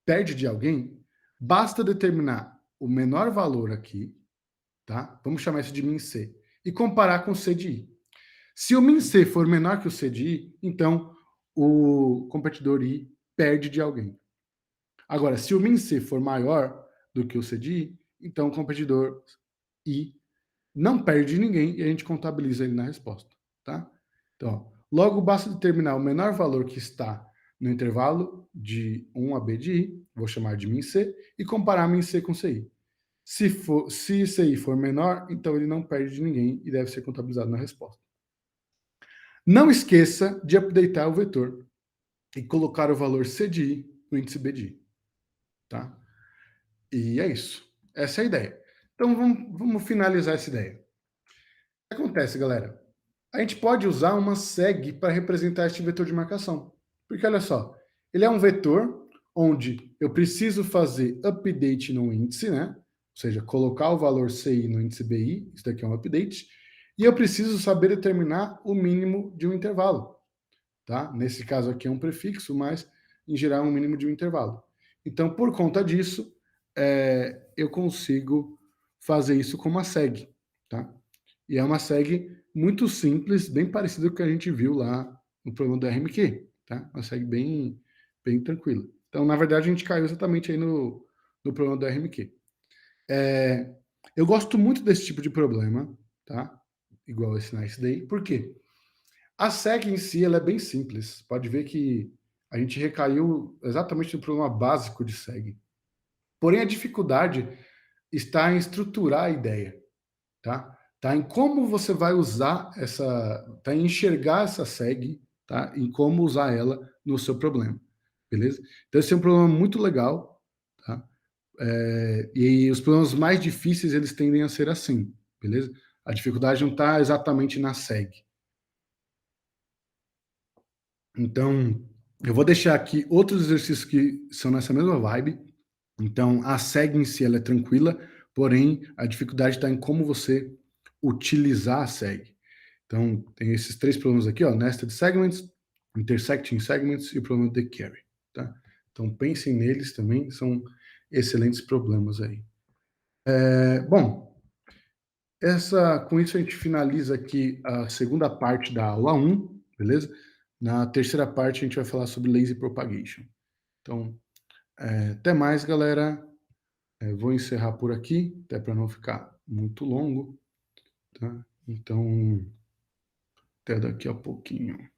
perde de alguém, basta determinar o menor valor aqui, tá? Vamos chamar isso de min C, e comparar com o C de I. Se o min C for menor que o C de I, então o competidor I perde de alguém. Agora, se o min C for maior do que o C de I, então o competidor I não perde de ninguém e a gente contabiliza ele na resposta, tá? Então, logo basta determinar o menor valor que está no intervalo de 1 a B de I, vou chamar de min C, e comparar min C com CI. Se CI for menor, então ele não perde de ninguém e deve ser contabilizado na resposta. Não esqueça de updatar o vetor e colocar o valor C de I no índice B de I, tá? E é isso. Essa é a ideia. Então vamos finalizar essa ideia. O que acontece, galera? A gente pode usar uma seg para representar este vetor de marcação. Porque olha só, ele é um vetor onde eu preciso fazer update no índice, né? Ou seja, colocar o valor CI no índice BI, isso daqui é um update, e eu preciso saber determinar o mínimo de um intervalo, tá? Nesse caso aqui é um prefixo, mas em geral é um mínimo de um intervalo. Então, por conta disso, eu consigo fazer isso com uma seg, tá? E é uma seg muito simples, bem parecida com o que a gente viu lá no problema do RMQ, tá? Uma seg bem tranquila. Então, na verdade, a gente caiu exatamente aí no problema do RMQ. Eu gosto muito desse tipo de problema, tá? Igual esse Nice Day. Por quê? A seg em si ela é bem simples. Pode ver que a gente recaiu exatamente no problema básico de seg. Porém, a dificuldade está em estruturar a ideia, tá? Tá em como você vai usar tá em enxergar essa seg, tá? Em como usar ela no seu problema, beleza? Então esse é um problema muito legal, tá? E os problemas mais difíceis eles tendem a ser assim, beleza? A dificuldade não está exatamente na seg. Então, eu vou deixar aqui outros exercícios que são nessa mesma vibe. Então, a seg em si ela é tranquila, porém a dificuldade está em como você utilizar a seg. Então, tem esses três problemas aqui, ó, nested segments, intersecting segments e o problema de carry, tá? Então, pensem neles também, são excelentes problemas aí. Bom, com isso a gente finaliza aqui a segunda parte da aula 1, beleza? Na terceira parte a gente vai falar sobre lazy propagation. Então, até mais, galera. Vou encerrar por aqui, até para não ficar muito longo, tá? Então, até daqui a pouquinho.